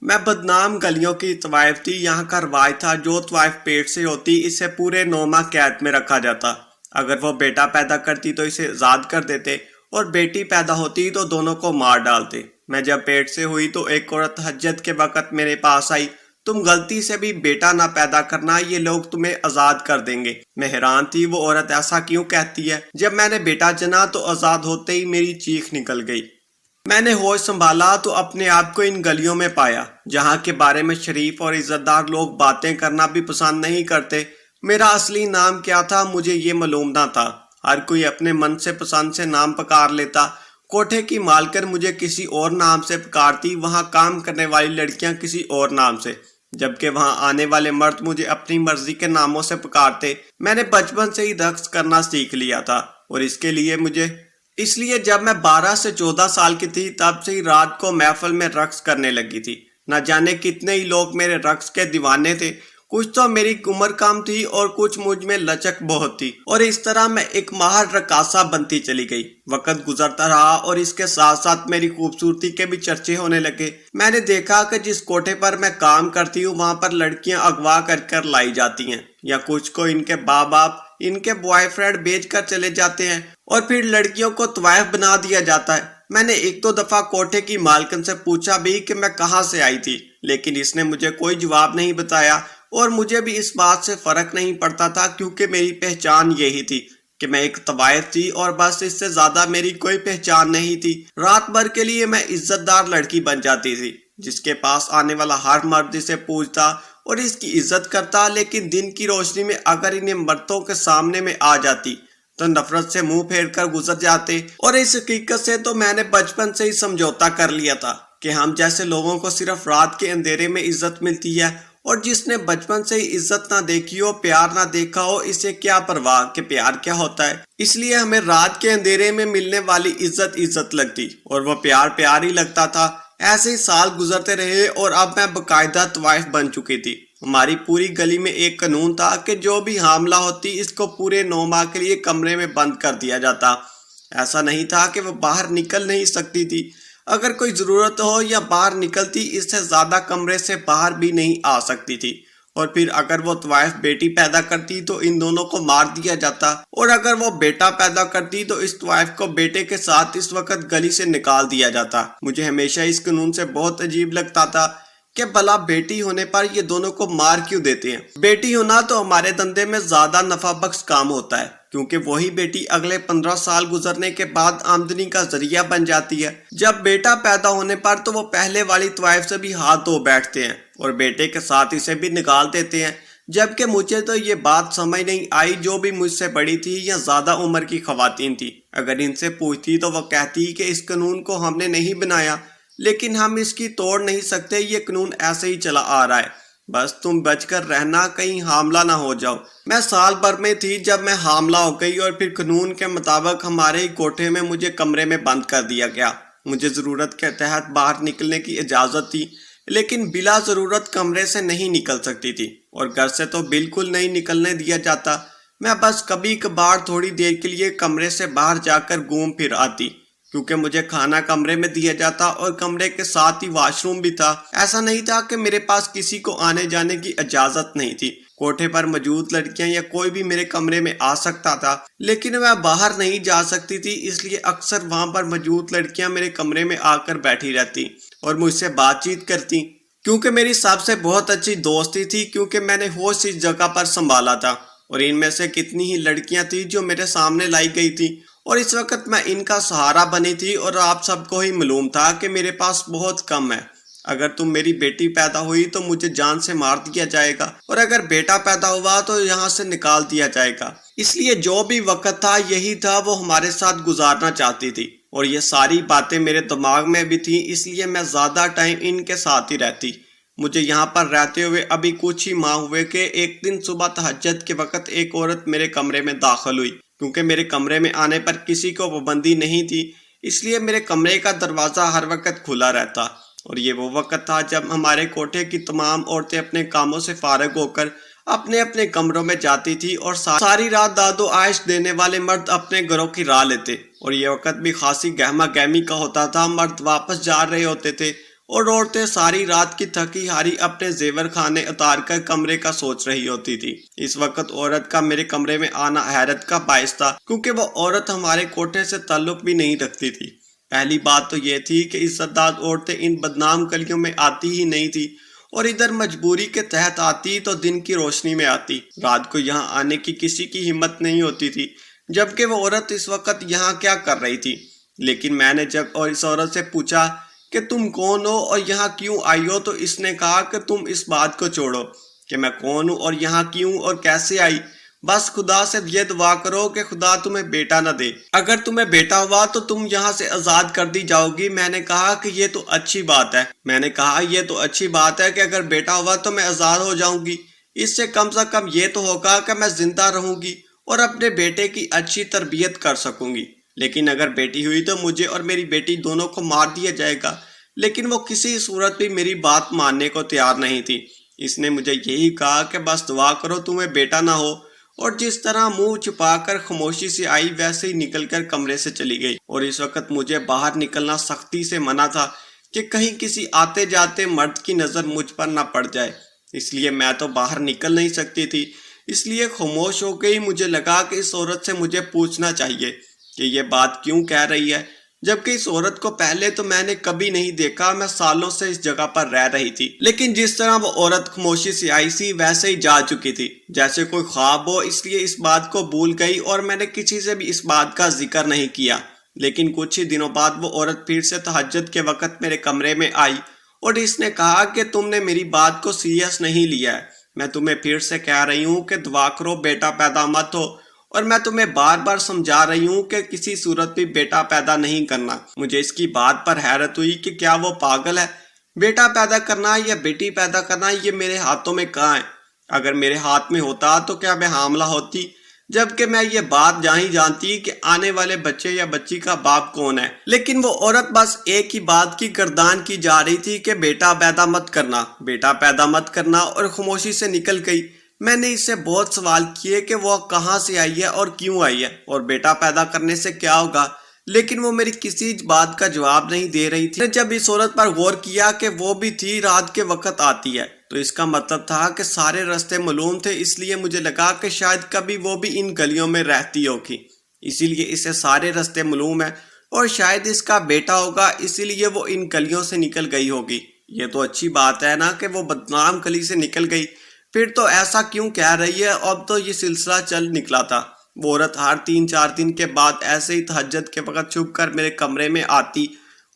میں بدنام گلیوں کی طوائف تھی۔ یہاں کا رواج تھا جو طوائف پیٹ سے ہوتی اسے پورے 9 ماہ قید میں رکھا جاتا۔ اگر وہ بیٹا پیدا کرتی تو اسے آزاد کر دیتے اور بیٹی پیدا ہوتی تو دونوں کو مار ڈالتے۔ میں جب پیٹ سے ہوئی تو ایک عورت تہجد کے وقت میرے پاس آئی، تم غلطی سے بھی بیٹا نہ پیدا کرنا، یہ لوگ تمہیں آزاد کر دیں گے۔ میں حیران تھی وہ عورت ایسا کیوں کہتی ہے۔ جب میں نے بیٹا جنا تو آزاد ہوتے ہی میری چیخ نکل گئی۔ میں نے ہوش سنبھالا تو اپنے آپ کو ان گلیوں میں پایا جہاں کے بارے میں شریف اور عزت دار لوگ باتیں کرنا بھی پسند نہیں کرتے۔ میرا اصلی نام کیا تھا مجھے یہ معلوم نہ تھا۔ ہر کوئی اپنے من سے پسند سے نام پکار لیتا۔ کوٹھے کی مالکن مجھے کسی اور نام سے پکارتی، وہاں کام کرنے والی لڑکیاں کسی اور نام سے، جبکہ وہاں آنے والے مرد مجھے اپنی مرضی کے ناموں سے پکارتے۔ میں نے بچپن سے ہی رقص کرنا سیکھ لیا تھا اور اس لیے جب میں 12 سے 14 سال کی تھی تب سے ہی رات کو محفل میں رقص کرنے لگی تھی۔ نہ جانے کتنے ہی لوگ میرے رقص کے دیوانے تھے۔ کچھ تو میری عمر کم تھی اور کچھ مجھ میں لچک بہت تھی، اور اس طرح میں ایک ماہر رقاصہ بنتی چلی گئی۔ وقت گزرتا رہا اور اس کے ساتھ ساتھ میری خوبصورتی کے بھی چرچے ہونے لگے۔ میں نے دیکھا کہ جس کوٹھے پر میں کام کرتی ہوں وہاں پر لڑکیاں اغوا کر لائی جاتی ہیں، یا کچھ کو ان کے باپ ان کے بوائے فرینڈ بیچ کر چلے جاتے ہیں، اور پھر لڑکیوں کو طوائف بنا دیا جاتا ہے۔ میں نے ایک دو دفعہ کوٹھے کی مالکن سے پوچھا بھی کہ میں کہاں سے آئی تھی، لیکن اس نے مجھے کوئی جواب نہیں بتایا، اور مجھے بھی اس بات سے فرق نہیں پڑتا تھا کیونکہ میری پہچان یہی تھی کہ میں ایک طوائف تھی اور بس، اس سے زیادہ میری کوئی پہچان نہیں تھی۔ رات بھر کے لیے میں عزت دار لڑکی بن جاتی تھی جس کے پاس آنے والا ہر مرد اسے پوچھتا اور اس کی عزت کرتا، لیکن دن کی روشنی میں اگر انہیں مردوں کے سامنے میں آ جاتی تو نفرت سے منہ پھیر کر گزر جاتے۔ اور اس حقیقت سے تو میں نے بچپن سے ہی سمجھوتا کر لیا تھا کہ ہم جیسے لوگوں کو صرف رات کے اندھیرے میں عزت ملتی ہے، اور جس نے بچپن سے ہی عزت نہ دیکھی ہو، پیار نہ دیکھا ہو، اسے کیا پرواہ کہ پیار کیا ہوتا ہے۔ اس لیے ہمیں رات کے اندھیرے میں ملنے والی عزت لگتی اور وہ پیار ہی لگتا تھا۔ ایسے ہی سال گزرتے رہے اور اب میں باقاعدہ طوائف بن چکی تھی۔ ہماری پوری گلی میں ایک قانون تھا کہ جو بھی حاملہ ہوتی اس کو پورے 9 ماہ کے لیے کمرے میں بند کر دیا جاتا۔ ایسا نہیں تھا کہ وہ باہر نکل نہیں سکتی تھی، اگر کوئی ضرورت ہو یا باہر نکلتی اس سے زیادہ کمرے سے باہر بھی نہیں آ سکتی تھی۔ اور پھر اگر وہ طوائف بیٹی پیدا کرتی تو ان دونوں کو مار دیا جاتا، اور اگر وہ بیٹا پیدا کرتی تو اس طوائف کو بیٹے کے ساتھ اس وقت گلی سے نکال دیا جاتا۔ مجھے ہمیشہ اس قانون سے بہت عجیب لگتا تھا کہ بھلا بیٹی ہونے پر یہ دونوں کو مار کیوں دیتے ہیں۔ بیٹی ہونا تو ہمارے دندے میں زیادہ نفع بخش کام ہوتا ہے، کیونکہ وہی بیٹی اگلے 15 سال گزرنے کے بعد آمدنی کا ذریعہ بن جاتی ہے۔ جب بیٹا پیدا ہونے پر تو وہ پہلے والی طوائف سے بھی ہاتھ دھو بیٹھتے ہیں اور بیٹے کے ساتھ اسے بھی نکال دیتے ہیں، جبکہ مجھے تو یہ بات سمجھ نہیں آئی۔ جو بھی مجھ سے بڑی تھی یا زیادہ عمر کی خواتین تھی، اگر ان سے پوچھتی تو وہ کہتی کہ اس قانون کو ہم نے نہیں بنایا، لیکن ہم اس کی توڑ نہیں سکتے، یہ قانون ایسے ہی چلا آ رہا ہے، بس تم بچ کر رہنا، کہیں حاملہ نہ ہو جاؤ۔ میں سال بھر میں تھی جب میں حاملہ ہو گئی، اور پھر قانون کے مطابق ہمارے ہی کوٹھے میں مجھے کمرے میں بند کر دیا گیا۔ مجھے ضرورت کے تحت باہر نکلنے کی اجازت تھی، لیکن بلا ضرورت کمرے سے نہیں نکل سکتی تھی، اور گھر سے تو بالکل نہیں نکلنے دیا جاتا۔ میں بس کبھی کبھار تھوڑی دیر کے لیے کمرے سے باہر جا کر گھوم پھر آتی، کیونکہ مجھے کھانا کمرے میں دیا جاتا اور کمرے کے ساتھ ہی واش روم بھی تھا۔ ایسا نہیں تھا کہ میرے پاس کسی کو آنے جانے کی اجازت نہیں تھی۔ کوٹھے پر موجود لڑکیاں یا کوئی بھی میرے کمرے میں آ سکتا تھا، لیکن میں باہر نہیں جا سکتی تھی، اس لیے اکثر وہاں پر موجود لڑکیاں میرے کمرے میں آ کر بیٹھی رہتی اور مجھ سے بات چیت کرتی، کیونکہ میری سب سے بہت اچھی دوستی تھی، کیونکہ میں نے ہوش اس جگہ پر سنبھالا تھا، اور ان میں سے کتنی ہی لڑکیاں تھیں جو میرے سامنے لائی گئی تھی، اور اس وقت میں ان کا سہارا بنی تھی، اور آپ سب کو ہی معلوم تھا کہ میرے پاس بہت کم ہے۔ اگر تم میری بیٹی پیدا ہوئی تو مجھے جان سے مار دیا جائے گا، اور اگر بیٹا پیدا ہوا تو یہاں سے نکال دیا جائے گا۔ اس لیے جو بھی وقت تھا یہی تھا وہ ہمارے ساتھ گزارنا چاہتی تھی، اور یہ ساری باتیں میرے دماغ میں بھی تھیں، اس لیے میں زیادہ ٹائم ان کے ساتھ ہی رہتی۔ مجھے یہاں پر رہتے ہوئے ابھی کچھ ہی ماہ ہوئے کہ ایک دن صبح تہجد کے وقت ایک عورت میرے کمرے میں داخل ہوئی۔ کیونکہ میرے کمرے میں آنے پر کسی کو پابندی نہیں تھی، اس لیے میرے کمرے کا دروازہ ہر وقت کھلا رہتا، اور یہ وہ وقت تھا جب ہمارے کوٹھے کی تمام عورتیں اپنے کاموں سے فارغ ہو کر اپنے اپنے کمروں میں جاتی تھی، اور ساری رات داد و عائش دینے والے مرد اپنے گھروں کی راہ لیتے، اور یہ وقت بھی خاصی گہما گہمی کا ہوتا تھا۔ مرد واپس جا رہے ہوتے تھے اور عورتیں ساری رات کی تھکی ہاری اپنے زیور خانے اتار کر کمرے کا سوچ رہی ہوتی تھی۔ اس وقت عورت کا میرے کمرے میں آنا حیرت کا باعث تھا، کیونکہ وہ عورت ہمارے کوٹھے سے تعلق بھی نہیں رکھتی تھی۔ پہلی بات تو یہ تھی کہ عزت دار عورتیں ان بدنام گلیوں میں آتی ہی نہیں تھی، اور ادھر مجبوری کے تحت آتی تو دن کی روشنی میں آتی۔ رات کو یہاں آنے کی کسی کی ہمت نہیں ہوتی تھی، جبکہ وہ عورت اس وقت یہاں کیا کر رہی تھی۔ لیکن میں نے جب اس عورت سے پوچھا کہ تم کون ہو اور یہاں کیوں آئی ہو، تو اس نے کہا کہ تم اس بات کو چھوڑو کہ میں کون ہوں اور یہاں کیوں اور کیسے آئی، بس خدا سے یہ دعا کرو کہ خدا تمہیں بیٹا نہ دے۔ اگر تمہیں بیٹا ہوا تو تم یہاں سے آزاد کر دی جاؤ گی۔ میں نے کہا کہ یہ تو اچھی بات ہے کہ اگر بیٹا ہوا تو میں آزاد ہو جاؤں گی، اس سے کم یہ تو ہوگا کہ میں زندہ رہوں گی اور اپنے بیٹے کی اچھی تربیت کر سکوں گی۔ لیکن اگر بیٹی ہوئی تو مجھے اور میری بیٹی دونوں کو مار دیا جائے گا۔ لیکن وہ کسی صورت بھی میری بات ماننے کو تیار نہیں تھی۔ اس نے مجھے یہی کہا کہ بس دعا کرو تمہیں بیٹا نہ ہو، اور جس طرح منہ چھپا کر خاموشی سے آئی ویسے ہی نکل کر کمرے سے چلی گئی۔ اور اس وقت مجھے باہر نکلنا سختی سے منع تھا کہ کہیں کسی آتے جاتے مرد کی نظر مجھ پر نہ پڑ جائے، اس لیے میں تو باہر نکل نہیں سکتی تھی۔ اس لیے خاموش ہو گئی۔ مجھے لگا کہ اس عورت سے مجھے پوچھنا چاہیے کہ یہ بات کیوں کہہ رہی ہے، جبکہ اس عورت کو پہلے تو میں نے کبھی نہیں دیکھا۔ میں سالوں سے اس جگہ پر رہ رہی تھی، لیکن جس طرح وہ عورت خاموشی سے آئی سی ویسے ہی جا چکی تھی جیسے کوئی خواب ہو، اس لیے اس بات کو بھول گئی اور میں نے کسی سے بھی اس بات کا ذکر نہیں کیا۔ لیکن کچھ ہی دنوں بعد وہ عورت پھر سے تہجد کے وقت میرے کمرے میں آئی اور اس نے کہا کہ تم نے میری بات کو سیریس نہیں لیا ہے۔ میں تمہیں پھر سے کہہ رہی ہوں کہ دعا کرو بیٹا پیدا مت ہو، اور میں تمہیں بار بار سمجھا رہی ہوں کہ کسی صورت بھی بیٹا پیدا نہیں کرنا۔ مجھے اس کی بات پر حیرت ہوئی کہ کیا وہ پاگل ہے؟ بیٹا پیدا کرنا یا بیٹی پیدا کرنا یہ میرے ہاتھوں میں کہاں ہے؟ اگر میرے ہاتھ میں ہوتا تو کیا میں حاملہ ہوتی، جبکہ میں یہ بات جانتی کہ آنے والے بچے یا بچی کا باپ کون ہے۔ لیکن وہ عورت بس ایک ہی بات کی گردان کی جا رہی تھی کہ بیٹا پیدا مت کرنا، بیٹا پیدا مت کرنا، اور خاموشی سے نکل گئی۔ میں نے اس سے بہت سوال کیے کہ وہ کہاں سے آئی ہے اور کیوں آئی ہے اور بیٹا پیدا کرنے سے کیا ہوگا، لیکن وہ میری کسی بات کا جواب نہیں دے رہی تھی۔ جب اس عورت پر غور کیا کہ وہ بھی تھی رات کے وقت آتی ہے، تو اس کا مطلب تھا کہ سارے راستے معلوم تھے۔ اس لیے مجھے لگا کہ شاید کبھی وہ بھی ان گلیوں میں رہتی ہوگی، اسی لیے اسے سارے راستے معلوم ہیں، اور شاید اس کا بیٹا ہوگا اسی لیے وہ ان گلیوں سے نکل گئی ہوگی۔ یہ تو اچھی بات ہے نا کہ وہ بدنام گلی سے نکل گئی، پھر تو ایسا کیوں کہہ رہی ہے؟ اب تو یہ سلسلہ چل نکلا تھا۔ وہ عورت ہر 3-4 دن کے بعد ایسے ہی تہجد کے وقت چھپ کر میرے کمرے میں آتی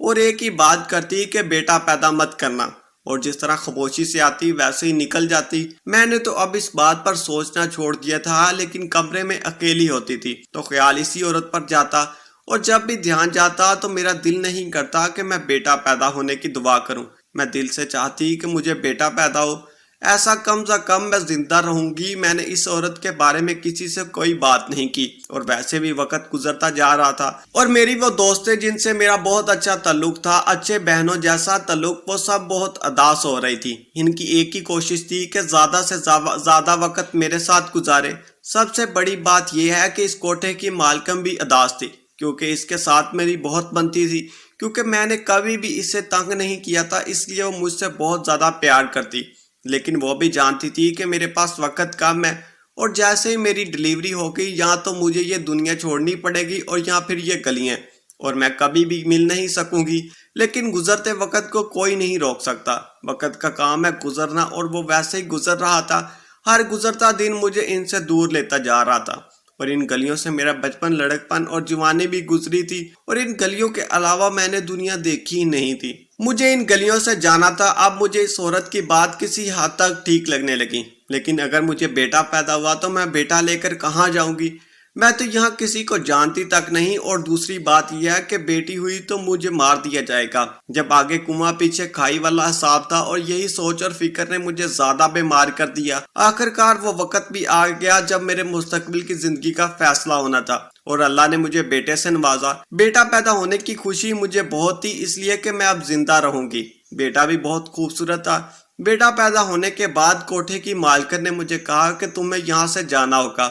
اور ایک ہی بات کرتی کہ بیٹا پیدا مت کرنا، اور جس طرح خاموشی سے آتی ویسے ہی نکل جاتی۔ میں نے تو اب اس بات پر سوچنا چھوڑ دیا تھا، لیکن کمرے میں اکیلی ہوتی تھی تو خیال اسی عورت پر جاتا، اور جب بھی دھیان جاتا تو میرا دل نہیں کرتا کہ میں بیٹا پیدا ہونے کی دعا کروں۔ میں دل سے چاہتی کہ مجھے بیٹا پیدا ہو، ایسا کم سے کم میں زندہ رہوں گی۔ میں نے اس عورت کے بارے میں کسی سے کوئی بات نہیں کی، اور ویسے بھی وقت گزرتا جا رہا تھا، اور میری وہ دوستیں جن سے میرا بہت اچھا تعلق تھا، اچھے بہنوں جیسا تعلق، وہ سب بہت اداس ہو رہی تھی۔ ان کی ایک ہی کوشش تھی کہ زیادہ سے زیادہ وقت میرے ساتھ گزارے۔ سب سے بڑی بات یہ ہے کہ اس کوٹھے کی مالکم بھی اداس تھی، کیونکہ اس کے ساتھ میری بہت بنتی تھی، کیونکہ میں نے کبھی بھی اسے تنگ نہیں کیا تھا، اس لیے وہ مجھ سے بہت زیادہ پیار کرتی۔ لیکن وہ بھی جانتی تھی کہ میرے پاس وقت کم ہے، اور جیسے ہی میری ڈیلیوری ہو گئی یا تو مجھے یہ دنیا چھوڑنی پڑے گی اور یا پھر یہ گلیاں، اور میں کبھی بھی مل نہیں سکوں گی۔ لیکن گزرتے وقت کو کوئی نہیں روک سکتا، وقت کا کام ہے گزرنا، اور وہ ویسے ہی گزر رہا تھا۔ ہر گزرتا دن مجھے ان سے دور لیتا جا رہا تھا، اور ان گلیوں سے میرا بچپن، لڑکپن اور جوانی بھی گزری تھی، اور ان گلیوں کے علاوہ میں نے دنیا دیکھی ہی نہیں تھی۔ مجھے ان گلیوں سے جانا تھا۔ اب مجھے اس عورت کی بات کسی حد تک ٹھیک لگنے لگی، لیکن اگر مجھے بیٹا پیدا ہوا تو میں بیٹا لے کر کہاں جاؤں گی؟ میں تو یہاں کسی کو جانتی تک نہیں، اور دوسری بات یہ ہے کہ بیٹی ہوئی تو مجھے مار دیا جائے گا۔ جب آگے کنواں پیچھے کھائی والا حساب تھا، اور یہی سوچ اور فکر نے مجھے زیادہ بیمار کر دیا۔ آخرکار وہ وقت بھی آ گیا جب میرے مستقبل کی زندگی کا فیصلہ ہونا تھا، اور اللہ نے مجھے بیٹے سے نوازا۔ بیٹا پیدا ہونے کی خوشی مجھے بہت تھی، اس لیے کہ میں اب زندہ رہوں گی۔ بیٹا بھی بہت خوبصورت تھا۔ بیٹا پیدا ہونے کے بعد کوٹھے کی مالکن نے مجھے کہا کہ تمہیں یہاں سے جانا ہوگا،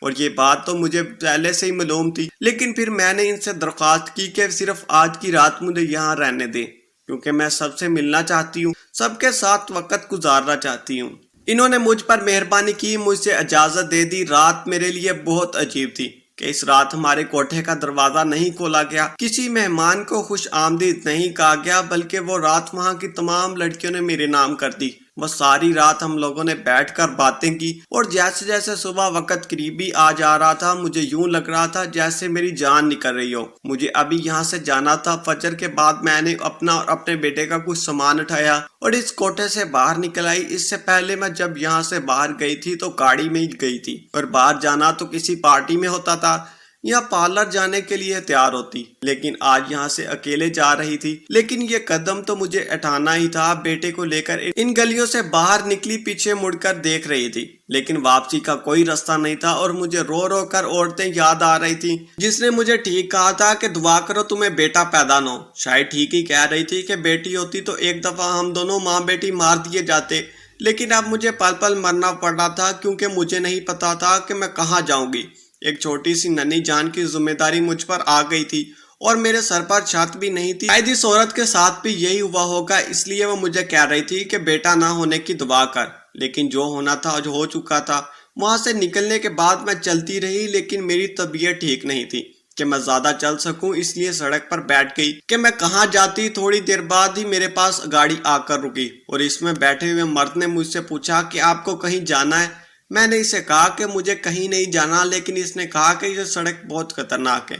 اور یہ بات تو مجھے پہلے سے ہی معلوم تھی، لیکن پھر میں نے ان سے درخواست کی کہ صرف آج کی رات مجھے یہاں رہنے دیں۔ کیونکہ میں سب سے ملنا چاہتی ہوں، سب کے ساتھ وقت گزارنا چاہتی ہوں۔ انہوں نے مجھ پر مہربانی کی، مجھ سے اجازت دے دی۔ رات میرے لیے بہت عجیب تھی کہ اس رات ہمارے کوٹھے کا دروازہ نہیں کھولا گیا، کسی مہمان کو خوش آمدید نہیں کہا گیا، بلکہ وہ رات وہاں کی تمام لڑکیوں نے میرے نام کر دی۔ وہ ساری رات ہم لوگوں نے بیٹھ کر باتیں کی، اور جیسے جیسے صبح وقت قریبی آ جا رہا تھا مجھے یوں لگ رہا تھا جیسے میری جان نکل رہی ہو۔ مجھے ابھی یہاں سے جانا تھا۔ فجر کے بعد میں نے اپنا اور اپنے بیٹے کا کچھ سامان اٹھایا اور اس کوٹھے سے باہر نکل آئی۔ اس سے پہلے میں جب یہاں سے باہر گئی تھی تو گاڑی میں ہی گئی تھی، اور باہر جانا تو کسی پارٹی میں ہوتا تھا یا پارلر جانے کے لیے تیار ہوتی، لیکن آج یہاں سے اکیلے جا رہی تھی۔ لیکن یہ قدم تو مجھے اٹھانا ہی تھا۔ بیٹے کو لے کر ان گلیوں سے باہر نکلی، پیچھے مڑ کر دیکھ رہی تھی، لیکن واپسی کا کوئی راستہ نہیں تھا، اور مجھے رو رو کر عورتیں یاد آ رہی تھیں جس نے مجھے ٹھیک کہا تھا کہ دعا کرو تمہیں بیٹا پیدا نہ ہو۔ شاید ٹھیک ہی کہہ رہی تھی کہ بیٹی ہوتی تو ایک دفعہ ہم دونوں ماں بیٹی مار دیے جاتے، لیکن اب مجھے پل پل مرنا پڑ رہا تھا کیونکہ مجھے نہیں پتا تھا کہ میں کہاں جاؤں گی۔ ایک چھوٹی سی ننھی جان کی ذمہ داری مجھ پر آ گئی تھی، اور میرے سر پر چھت بھی نہیں تھی۔ شاید اس عورت کے ساتھ بھی یہی ہوا ہوگا، اس لیے وہ مجھے کہہ رہی تھی کہ بیٹا نہ ہونے کی دعا کر، لیکن جو ہونا تھا جو ہو چکا تھا۔ وہاں سے نکلنے کے بعد میں چلتی رہی، لیکن میری طبیعت ٹھیک نہیں تھی کہ میں زیادہ چل سکوں، اس لیے سڑک پر بیٹھ گئی کہ میں کہاں جاتی۔ تھوڑی دیر بعد ہی میرے پاس گاڑی آ کر رکی، اور اس میں بیٹھے ہوئے مرد نے مجھ سے پوچھا کہ آپ کو کہیں جانا ہے؟ میں نے اسے کہا کہ مجھے کہیں نہیں جانا، لیکن اس نے کہا کہ یہ سڑک بہت خطرناک ہے،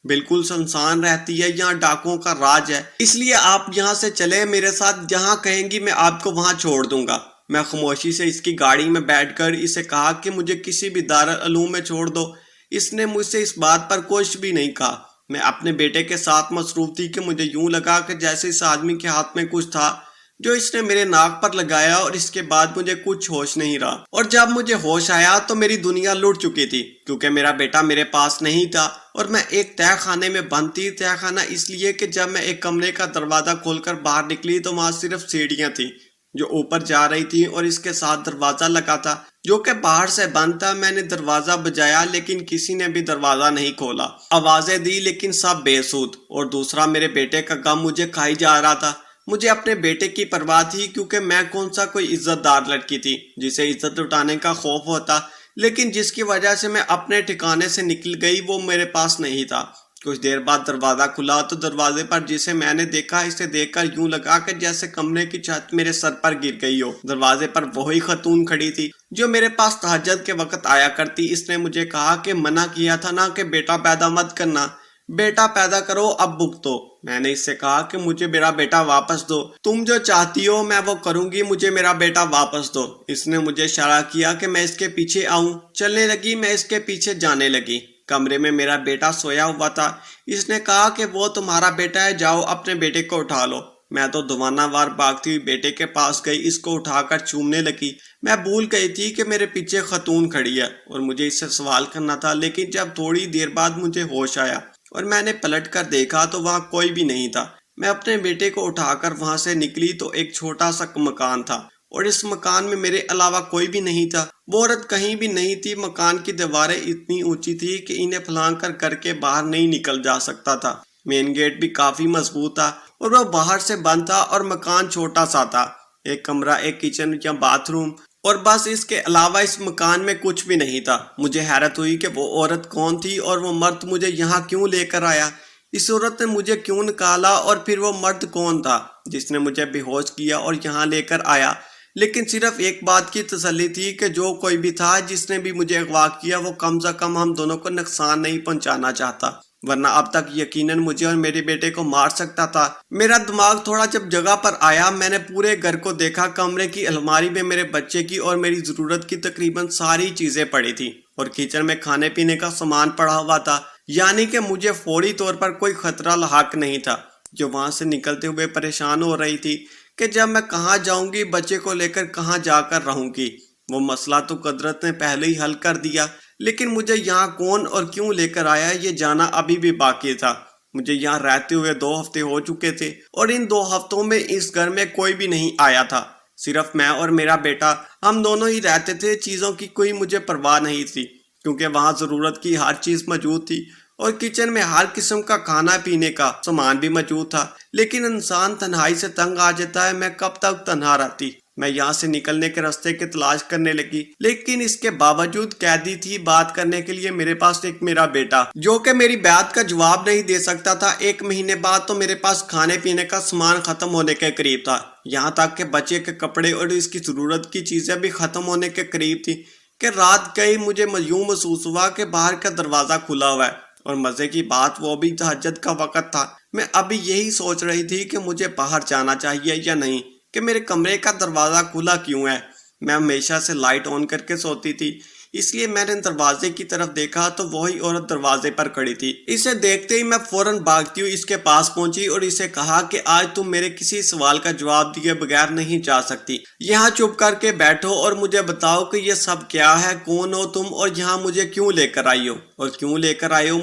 بالکل سنسان رہتی ہے، یہاں ڈاکوؤں کا راج ہے، اس لیے آپ یہاں سے چلے میرے ساتھ، جہاں کہیں گی میں آپ کو وہاں چھوڑ دوں گا۔ میں خاموشی سے اس کی گاڑی میں بیٹھ کر اسے کہا کہ مجھے کسی بھی دارالعلوم میں چھوڑ دو۔ اس نے مجھ سے اس بات پر کچھ بھی نہیں کہا۔ میں اپنے بیٹے کے ساتھ مصروف تھی کہ مجھے یوں لگا کہ جیسے اس آدمی کے ہاتھ میں کچھ تھا جو اس نے میرے ناک پر لگایا، اور اس کے بعد مجھے کچھ ہوش نہیں رہا، اور جب مجھے ہوش آیا تو میری دنیا لٹ چکی تھی، کیونکہ میرا بیٹا میرے پاس نہیں تھا، اور میں ایک تہہ خانے میں بند تھی۔ تہہ خانہ اس لیے کہ جب میں ایک کمرے کا دروازہ کھول کر باہر نکلی تو وہاں صرف سیڑھیاں تھیں جو اوپر جا رہی تھی، اور اس کے ساتھ دروازہ لگا تھا جو کہ باہر سے بند تھا۔ میں نے دروازہ بجایا، لیکن کسی نے بھی دروازہ نہیں کھولا۔ آوازیں دی، لیکن سب بے سود، اور دوسرا میرے بیٹے کا غم مجھے کھائی جا رہا تھا۔ مجھے اپنے بیٹے کی پرواہ تھی، کیونکہ میں کون سا کوئی عزت دار لڑکی تھی جسے عزت لٹانے کا خوف ہوتا، لیکن جس کی وجہ سے میں اپنے ٹھکانے سے نکل گئی وہ میرے پاس نہیں تھا۔ کچھ دیر بعد دروازہ کھلا تو دروازے پر جسے میں نے دیکھا، اسے دیکھ کر یوں لگا کہ جیسے کمرے کی چھت میرے سر پر گر گئی ہو۔ دروازے پر وہی خاتون کھڑی تھی جو میرے پاس تہجد کے وقت آیا کرتی۔ اس نے مجھے کہا کہ منع کیا تھا نا کہ بیٹا پیدا مت کرنا، بیٹا پیدا کرو اب بھگتو۔ میں نے اس سے کہا کہ مجھے میرا بیٹا واپس دو، تم جو چاہتی ہو میں وہ کروں گی، مجھے میرا بیٹا واپس دو۔ اس نے مجھے اشارہ کیا کہ میں اس کے پیچھے آؤں۔ چلنے لگی، میں اس کے پیچھے جانے لگی۔ کمرے میں میرا بیٹا سویا ہوا تھا۔ اس نے کہا کہ وہ تمہارا بیٹا ہے، جاؤ اپنے بیٹے کو اٹھا لو۔ میں تو دوانہ وار بھاگتی ہوئی بیٹے کے پاس گئی، اس کو اٹھا کر چومنے لگی۔ میں بھول گئی تھی کہ میرے پیچھے خاتون کھڑی ہے اور مجھے اس سے سوال کرنا تھا، لیکن جب تھوڑی دیر بعد مجھے ہوش آیا اور میں نے پلٹ کر دیکھا تو وہاں کوئی بھی نہیں تھا۔ میں اپنے بیٹے کو اٹھا کر وہاں سے نکلی تو ایک چھوٹا سا مکان تھا، اور اس مکان میں میرے علاوہ کوئی بھی نہیں تھا۔ وہ عورت کہیں بھی نہیں تھی۔ مکان کی دیواریں اتنی اونچی تھی کہ انہیں پھلانگ کر گھر کے باہر نہیں نکل جا سکتا تھا۔ مین گیٹ بھی کافی مضبوط تھا اور وہ باہر سے بند تھا، اور مکان چھوٹا سا تھا، ایک کمرہ، ایک کچن یا باتھ روم، اور بس اس کے علاوہ اس مکان میں کچھ بھی نہیں تھا۔ مجھے حیرت ہوئی کہ وہ عورت کون تھی اور وہ مرد مجھے یہاں کیوں لے کر آیا، اس عورت نے مجھے کیوں نکالا، اور پھر وہ مرد کون تھا جس نے مجھے بے ہوش کیا اور یہاں لے کر آیا۔ لیکن صرف ایک بات کی تسلی تھی کہ جو کوئی بھی تھا جس نے بھی مجھے اغوا کیا وہ کم سے کم ہم دونوں کو نقصان نہیں پہنچانا چاہتا، ورنہ اب تک یقیناً مجھے اور میرے بیٹے کو مار سکتا تھا۔ میرا دماغ تھوڑا جب جگہ پر آیا، میں نے پورے گھر کو دیکھا۔ کمرے کی الماری میں میرے بچے کی اور میری ضرورت کی تقریباً ساری چیزیں پڑی تھی، اور کچن میں کھانے پینے کا سامان پڑا ہوا تھا، یعنی کہ مجھے فوری طور پر کوئی خطرہ لاحق نہیں تھا۔ جو وہاں سے نکلتے ہوئے پریشان ہو رہی تھی کہ جب میں کہاں جاؤں گی، بچے کو لے کر کہاں جا کر رہوں گی، وہ مسئلہ تو قدرت نے پہلے ہی حل کر دیا، لیکن مجھے یہاں کون اور کیوں لے کر آیا یہ جانا ابھی بھی باقی تھا۔ مجھے یہاں رہتے ہوئے 2 ہفتے ہو چکے تھے، اور ان 2 ہفتوں میں اس گھر میں کوئی بھی نہیں آیا تھا، صرف میں اور میرا بیٹا، ہم دونوں ہی رہتے تھے۔ چیزوں کی کوئی مجھے پرواہ نہیں تھی، کیونکہ وہاں ضرورت کی ہر چیز موجود تھی، اور کچن میں ہر قسم کا کھانا پینے کا سامان بھی موجود تھا، لیکن انسان تنہائی سے تنگ آ جاتا ہے۔ میں کب تک تنہا رہتی؟ میں یہاں سے نکلنے کے راستے کی تلاش کرنے لگی، لیکن اس کے باوجود قیدی تھی بات کرنے کے لیے میرے پاس ایک میرا بیٹا، جو کہ میری بات کا جواب نہیں دے سکتا تھا۔ 1 مہینے بعد تو میرے پاس کھانے پینے کا سامان ختم ہونے کے قریب تھا، یہاں تک کہ بچے کے کپڑے اور اس کی ضرورت کی چیزیں بھی ختم ہونے کے قریب تھی کہ رات گئی۔ مجھے یوں محسوس ہوا کہ باہر کا دروازہ کھلا ہوا ہے، اور مزے کی بات وہ بھی تہجد کا وقت تھا۔ میں ابھی یہی سوچ رہی تھی کہ مجھے باہر جانا چاہیے یا نہیں، کہ میرے کمرے کا دروازہ کھلا کیوں ہے۔ میں ہمیشہ سے لائٹ آن کر کے سوتی تھی، اس لیے میں نے دروازے کی طرف دیکھا تو وہی عورت دروازے پر کھڑی تھی۔ اسے دیکھتے ہی میں فوراً بھاگتی ہوئی اس کے پاس پہنچی اور اسے کہا کہ آج تم میرے کسی سوال کا جواب دیے بغیر نہیں جا سکتی۔ یہاں چپ کر کے بیٹھو اور مجھے بتاؤ کہ یہ سب کیا ہے، کون ہو تم، اور یہاں مجھے کیوں لے کر آئی ہو، اور کیوں لے کر آئی ہو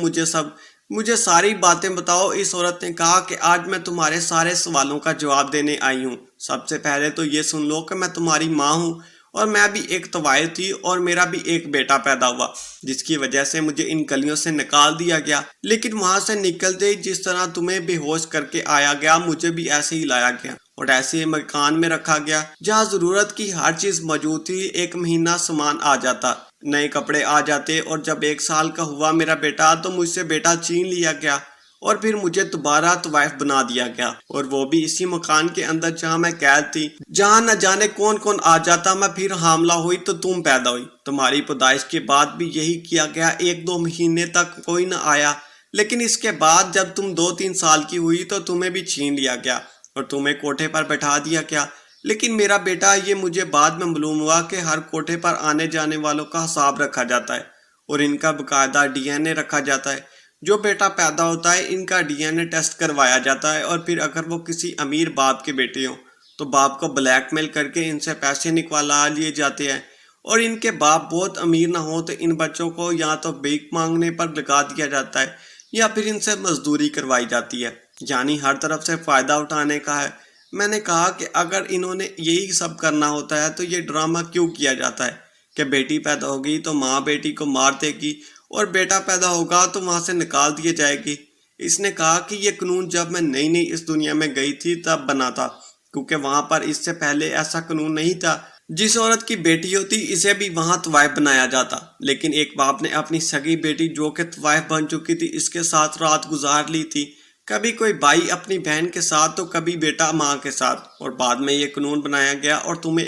مجھے ساری باتیں بتاؤ۔ اس عورت نے کہا کہ آج میں تمہارے سارے سوالوں کا جواب دینے آئی ہوں۔ سب سے پہلے تو یہ سن لو کہ میں تمہاری ماں ہوں، اور میں بھی ایک طوائف تھی، اور میرا بھی ایک بیٹا پیدا ہوا جس کی وجہ سے مجھے ان گلیوں سے نکال دیا گیا، لیکن وہاں سے نکلتے ہی جس طرح تمہیں بے ہوش کر کے آیا گیا، مجھے بھی ایسے ہی لایا گیا اور ایسے ہی مکان میں رکھا گیا جہاں ضرورت کی ہر چیز موجود تھی۔ 1 مہینہ سامان آ جاتا، نئے کپڑے آ جاتے، اور جب 1 سال کا ہوا میرا بیٹا تو مجھ سے بیٹا چھین لیا گیا، اور پھر مجھے دوبارہ طوائف بنا دیا گیا، اور وہ بھی اسی مکان کے اندر جہاں میں قید تھی، جہاں نہ جانے کون کون آ جاتا۔ میں پھر حاملہ ہوئی تو تم پیدا ہوئی۔ تمہاری پیدائش کے بعد بھی یہی کیا گیا، 1-2 مہینے تک کوئی نہ آیا، لیکن اس کے بعد جب تم 2-3 سال کی ہوئی تو تمہیں بھی چھین لیا گیا اور تمہیں کوٹھے پر بٹھا دیا گیا۔ لیکن میرا بیٹا، یہ مجھے بعد میں معلوم ہوا کہ ہر کوٹھے پر آنے جانے والوں کا حساب رکھا جاتا ہے اور ان کا باقاعدہ ڈی این اے رکھا جاتا ہے۔ جو بیٹا پیدا ہوتا ہے ان کا ڈی این اے ٹیسٹ کروایا جاتا ہے، اور پھر اگر وہ کسی امیر باپ کے بیٹے ہوں تو باپ کو بلیک میل کر کے ان سے پیسے نکالا لیے جاتے ہیں، اور ان کے باپ بہت امیر نہ ہو تو ان بچوں کو یا تو بھیک مانگنے پر لگا دیا جاتا ہے یا پھر ان سے مزدوری کروائی جاتی ہے، یعنی ہر طرف سے فائدہ اٹھانے کا ہے۔ میں نے کہا کہ اگر انہوں نے یہی سب کرنا ہوتا ہے تو یہ ڈرامہ کیوں کیا جاتا ہے کہ بیٹی پیدا ہوگی تو ماں بیٹی کو مار دے گی، اور بیٹا پیدا ہوگا تو وہاں سے نکال دیے جائے گی۔ اس نے کہا کہ یہ قانون جب میں نئی اس دنیا میں گئی تھی تب بنا تھا، کیونکہ وہاں پر اس سے پہلے ایسا قانون نہیں تھا۔ جس عورت کی بیٹی ہوتی اسے بھی وہاں طوائف بنایا جاتا، لیکن ایک باپ نے اپنی سگی بیٹی جو کہ طوائف بن چکی تھی اس کے ساتھ رات گزار لی تھی، کبھی کوئی بھائی اپنی بہن کے ساتھ تو کبھی بیٹا ماں کے ساتھ، اور بعد میں یہ قانون بنایا گیا۔ اور تمہیں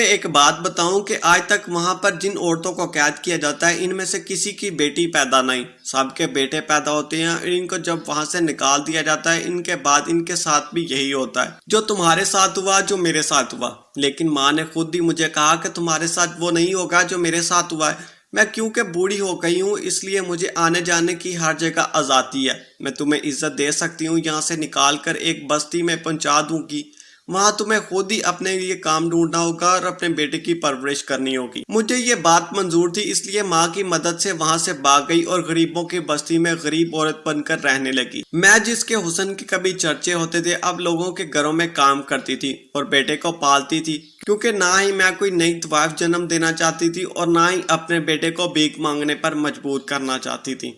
ایک بات بتاؤں کہ آج تک وہاں پر جن عورتوں کو قید کیا جاتا ہے ان میں سے کسی کی بیٹی پیدا نہیں، سب کے بیٹے پیدا ہوتے ہیں، اور ان کو جب وہاں سے نکال دیا جاتا ہے ان کے بعد ان کے ساتھ بھی یہی ہوتا ہے جو تمہارے ساتھ ہوا، جو میرے ساتھ ہوا۔ لیکن ماں نے خود ہی مجھے کہا کہ تمہارے ساتھ وہ نہیں ہوگا جو میرے ساتھ ہوا ہے۔ میں کیونکہ بوڑھی ہو گئی ہوں اس لیے مجھے آنے جانے کی ہر جگہ آزادی ہے، میں تمہیں عزت دے سکتی ہوں، یہاں سے نکال کر ایک بستی میں پہنچا دوں گی، وہاں تمہیں خود ہی اپنے لیے کام ڈھونڈنا ہوگا اور اپنے بیٹے کی پرورش کرنی ہوگی۔ مجھے یہ بات منظور تھی، اس لیے ماں کی مدد سے وہاں سے بھاگ گئی اور غریبوں کی بستی میں غریب عورت بن کر رہنے لگی۔ میں جس کے حسن کے کبھی چرچے ہوتے تھے اب لوگوں کے گھروں میں کام کرتی تھی اور بیٹے کو پالتی تھی، کیونکہ نہ ہی میں کوئی نئی طوائف جنم دینا چاہتی تھی اور نہ ہی اپنے بیٹے کو بھیک مانگنے پر مجبور کرنا چاہتی تھی۔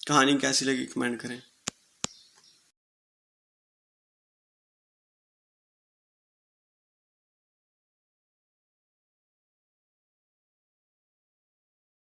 کہانی کیسی لگی کمنٹ کریں۔